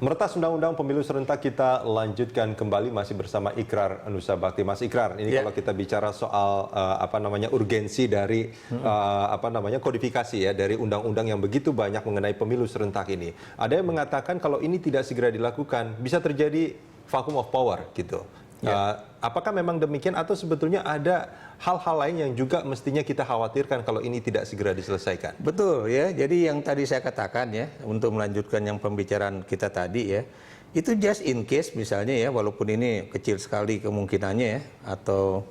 Meretas Undang-Undang Pemilu Serentak kita lanjutkan kembali masih bersama Ikrar Nusa Bakti. Mas Ikrar, ini kalau kita bicara soal urgensi dari kodifikasi ya dari undang-undang yang begitu banyak mengenai pemilu serentak ini. Ada yang mengatakan kalau ini tidak segera dilakukan bisa terjadi vacuum of power gitu. Apakah memang demikian atau sebetulnya ada hal-hal lain yang juga mestinya kita khawatirkan kalau ini tidak segera diselesaikan? Betul ya, jadi yang tadi saya katakan ya, untuk melanjutkan yang pembicaraan kita tadi ya, itu just in case misalnya ya, walaupun ini kecil sekali kemungkinannya ya, atau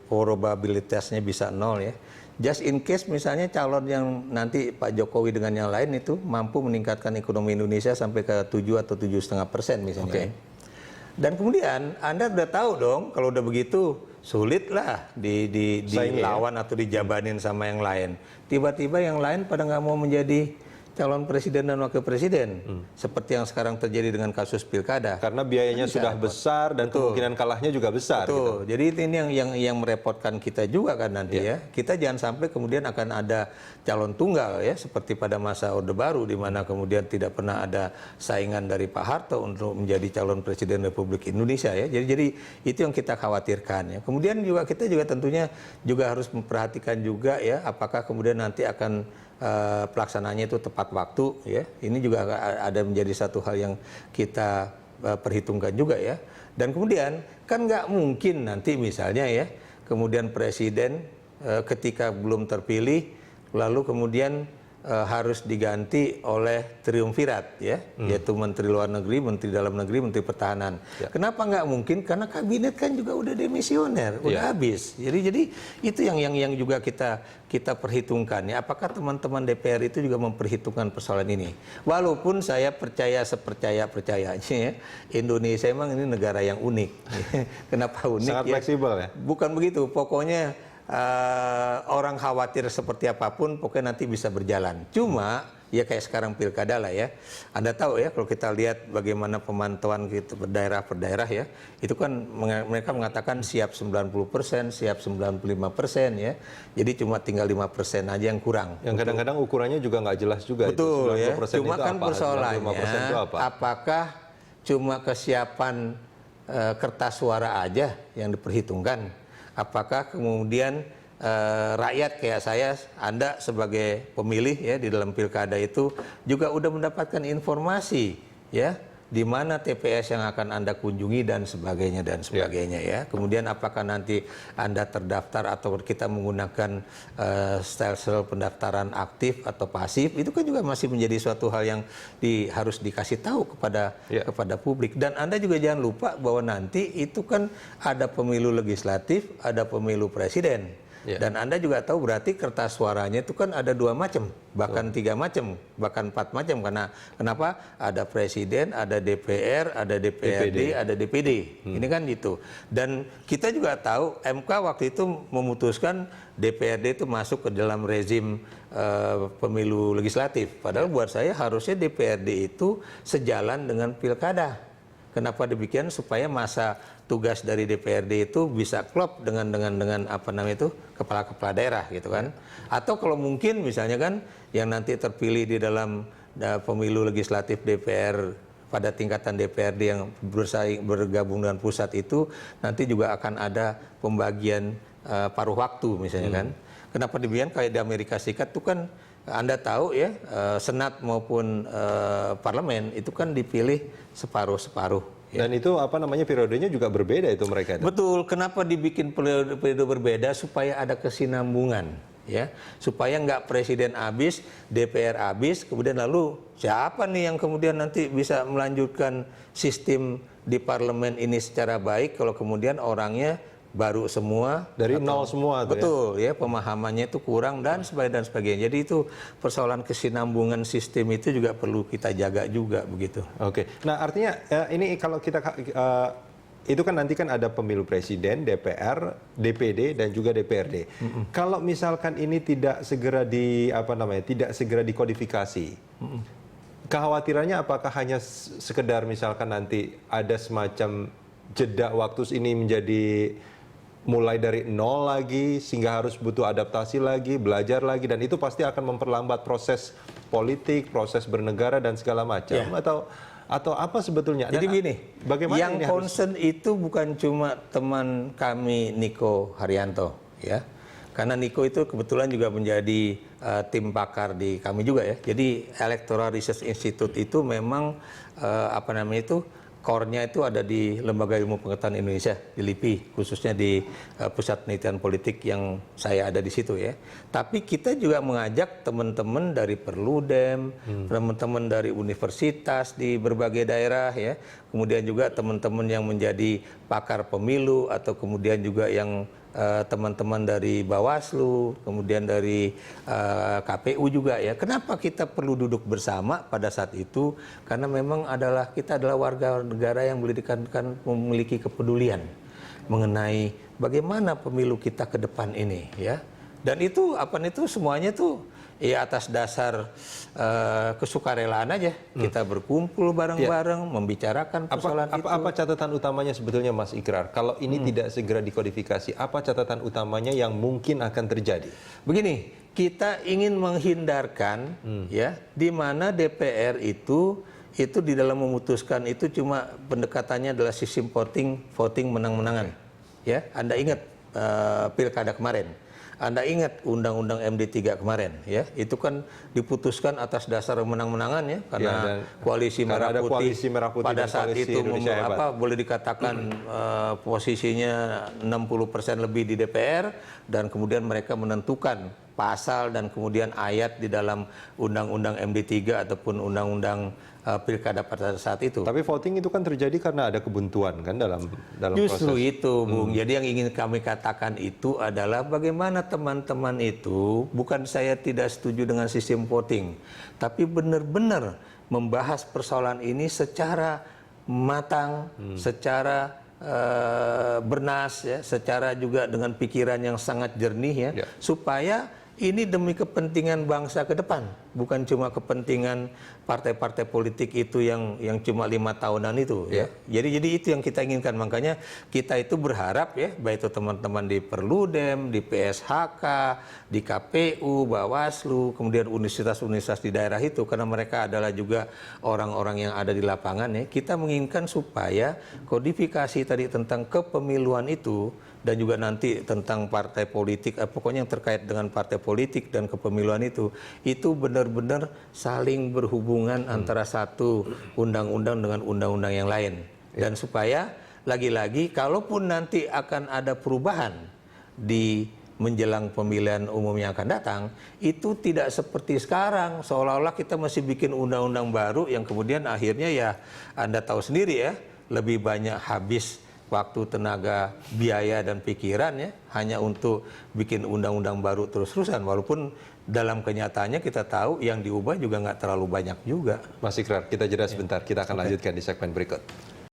probabilitasnya bisa 0 ya. Just in case misalnya calon yang nanti Pak Jokowi dengan yang lain itu mampu meningkatkan ekonomi Indonesia sampai ke 7 atau 7,5% misalnya. Okay. Dan kemudian Anda udah tahu dong kalau udah begitu sulit lah dilawan atau dijabanin sama yang lain. Tiba-tiba yang lain pada nggak mau menjadi calon presiden dan wakil presiden, seperti yang sekarang terjadi dengan kasus pilkada. Karena biayanya sudah besar dan kemungkinan kalahnya juga besar. Betul. Gitu. Jadi ini yang merepotkan kita juga kan nanti ya. Kita jangan sampai kemudian akan ada calon tunggal ya, seperti pada masa Orde Baru di mana kemudian tidak pernah ada saingan dari Pak Harto untuk menjadi calon presiden Republik Indonesia ya. Jadi itu yang kita khawatirkan ya. Kemudian juga kita juga tentunya juga harus memperhatikan juga ya, apakah kemudian nanti akan pelaksananya itu tepat waktu ya. Ini juga ada menjadi satu hal yang kita perhitungkan juga ya. Dan kemudian kan nggak mungkin nanti misalnya ya, kemudian presiden ketika belum terpilih lalu kemudian harus diganti oleh triumvirat ya, yaitu Menteri Luar Negeri, Menteri Dalam Negeri, Menteri Pertahanan. Kenapa nggak mungkin? Karena kabinet kan juga udah demisioner, udah habis. Jadi itu yang juga kita perhitungkan ya. Apakah teman-teman DPR itu juga memperhitungkan persoalan ini? Walaupun saya percaya sepercayanya ya, Indonesia emang ini negara yang unik. Kenapa unik? Sangat fleksibel ya. Bukan begitu. Pokoknya orang khawatir seperti apapun, pokoknya nanti bisa berjalan. Cuma ya kayak sekarang pilkada lah ya. Anda tahu ya, kalau kita lihat bagaimana pemantauan gitu berdaerah per daerah ya, itu kan mereka mengatakan siap 90%, siap 95% ya. Jadi cuma tinggal 5% aja yang kurang. Yang kadang-kadang ukurannya juga nggak jelas juga. Betul itu. ya. Cuma kan apa? Persoalannya apakah cuma kesiapan kertas suara aja yang diperhitungkan? Apakah kemudian rakyat kayak saya, Anda sebagai pemilih ya di dalam pilkada itu juga udah mendapatkan informasi ya, di mana TPS yang akan Anda kunjungi dan sebagainya ya. Kemudian apakah nanti Anda terdaftar atau kita menggunakan style pendaftaran aktif atau pasif, itu kan juga masih menjadi suatu hal yang harus dikasih tahu kepada publik. Dan Anda juga jangan lupa bahwa nanti itu kan ada pemilu legislatif, ada pemilu presiden. Dan Anda juga tahu berarti kertas suaranya itu kan ada 2 macam, bahkan 3 macam, bahkan 4 macam. Karena kenapa? Ada presiden, ada DPR, ada DPRD, ada DPD. Ini kan gitu. Dan kita juga tahu MK waktu itu memutuskan DPRD itu masuk ke dalam rezim pemilu legislatif. Padahal buat saya harusnya DPRD itu sejalan dengan pilkada. Kenapa demikian? Supaya masa tugas dari DPRD itu bisa klop dengan kepala-kepala daerah gitu kan. Atau kalau mungkin misalnya kan yang nanti terpilih di dalam pemilu legislatif DPR pada tingkatan DPRD yang bergabung dengan pusat itu nanti juga akan ada pembagian paruh waktu misalnya kan. Kenapa demikian? Kayak di Amerika Serikat itu kan Anda tahu ya, Senat maupun Parlemen itu kan dipilih separuh-separuh. Ya. Dan itu periodenya juga berbeda itu mereka. Betul. Kenapa dibikin periode berbeda? Supaya ada kesinambungan, ya. Supaya nggak presiden habis, DPR habis, kemudian lalu siapa nih yang kemudian nanti bisa melanjutkan sistem di parlemen ini secara baik kalau kemudian orangnya baru semua dari nol semua tuh. Betul ya, pemahamannya itu kurang dan sebagainya. Jadi itu persoalan kesinambungan sistem itu juga perlu kita jaga juga begitu. Oke. Nah, artinya ini kalau kita itu kan nanti kan ada pemilu presiden, DPR, DPD dan juga DPRD. Kalau misalkan ini tidak segera tidak segera dikodifikasi. Kekhawatirannya apakah hanya sekedar misalkan nanti ada semacam jeda waktu ini menjadi mulai dari nol lagi sehingga harus butuh adaptasi lagi, belajar lagi, dan itu pasti akan memperlambat proses politik, proses bernegara dan segala macam, atau apa sebetulnya? Jadi gini, bagaimana yang ini concern itu bukan cuma teman kami Niko Haryanto, ya, karena Niko itu kebetulan juga menjadi tim pakar di kami juga, ya. Jadi Electoral Research Institute itu memang core-nya itu ada di Lembaga Ilmu Pengetahuan Indonesia, di LIPI, khususnya di Pusat Penelitian Politik yang saya ada di situ, ya. Tapi kita juga mengajak teman-teman dari Perludem, teman-teman dari universitas di berbagai daerah, ya. Kemudian juga teman-teman yang menjadi pakar pemilu, atau kemudian juga yang teman-teman dari Bawaslu, kemudian dari KPU juga, ya. Kenapa kita perlu duduk bersama pada saat itu? Karena memang kita adalah warga negara yang boleh dikatakan memiliki kepedulian mengenai bagaimana pemilu kita ke depan ini, ya. Dan itu semuanya tuh ya atas dasar kesukarelaan aja. Kita berkumpul bareng-bareng, membicarakan persoalan itu. Apa catatan utamanya sebetulnya, Mas Ikrar? Kalau ini tidak segera dikodifikasi, apa catatan utamanya yang mungkin akan terjadi? Begini, kita ingin menghindarkan ya, di mana DPR itu di dalam memutuskan itu cuma pendekatannya adalah sistem voting menang-menangan. Ya, Anda ingat pilkada kemarin. Anda ingat Undang-Undang MD3 kemarin, ya, itu kan diputuskan atas dasar menang-menangan, ya, karena koalisi merah putih pada saat itu boleh dikatakan posisinya 60% lebih di DPR, dan kemudian mereka menentukan pasal dan kemudian ayat di dalam Undang-Undang MD3 ataupun Undang-Undang pilkada pada saat itu. Tapi voting itu kan terjadi karena ada kebuntuan kan dalam Justru proses. Itu, Bung. Jadi yang ingin kami katakan itu adalah bagaimana teman-teman itu, bukan saya tidak setuju dengan sistem voting, tapi benar-benar membahas persoalan ini secara matang, secara bernas, ya, secara juga dengan pikiran yang sangat jernih, ya. Supaya ini demi kepentingan bangsa ke depan, bukan cuma kepentingan partai-partai politik itu yang cuma 5 tahunan itu, ya. Jadi itu yang kita inginkan. Makanya kita itu berharap, ya, baik itu teman-teman di Perludem, di PSHK, di KPU, Bawaslu, kemudian universitas-universitas di daerah itu, karena mereka adalah juga orang-orang yang ada di lapangan, ya. Kita menginginkan supaya kodifikasi tadi tentang kepemiluan itu, dan juga nanti tentang partai politik, pokoknya yang terkait dengan partai politik dan kepemiluan itu benar-benar saling berhubungan antara satu undang-undang dengan undang-undang yang lain. Dan supaya lagi-lagi kalaupun nanti akan ada perubahan di menjelang pemilihan umum yang akan datang, itu tidak seperti sekarang, seolah-olah kita masih bikin undang-undang baru yang kemudian akhirnya, ya, Anda tahu sendiri, ya, lebih banyak habis waktu, tenaga, biaya, dan pikiran, ya, hanya untuk bikin undang-undang baru terus-terusan. Walaupun dalam kenyataannya kita tahu yang diubah juga nggak terlalu banyak juga. Mas Ikrar, kita jeda sebentar. Kita akan lanjutkan di segmen berikut.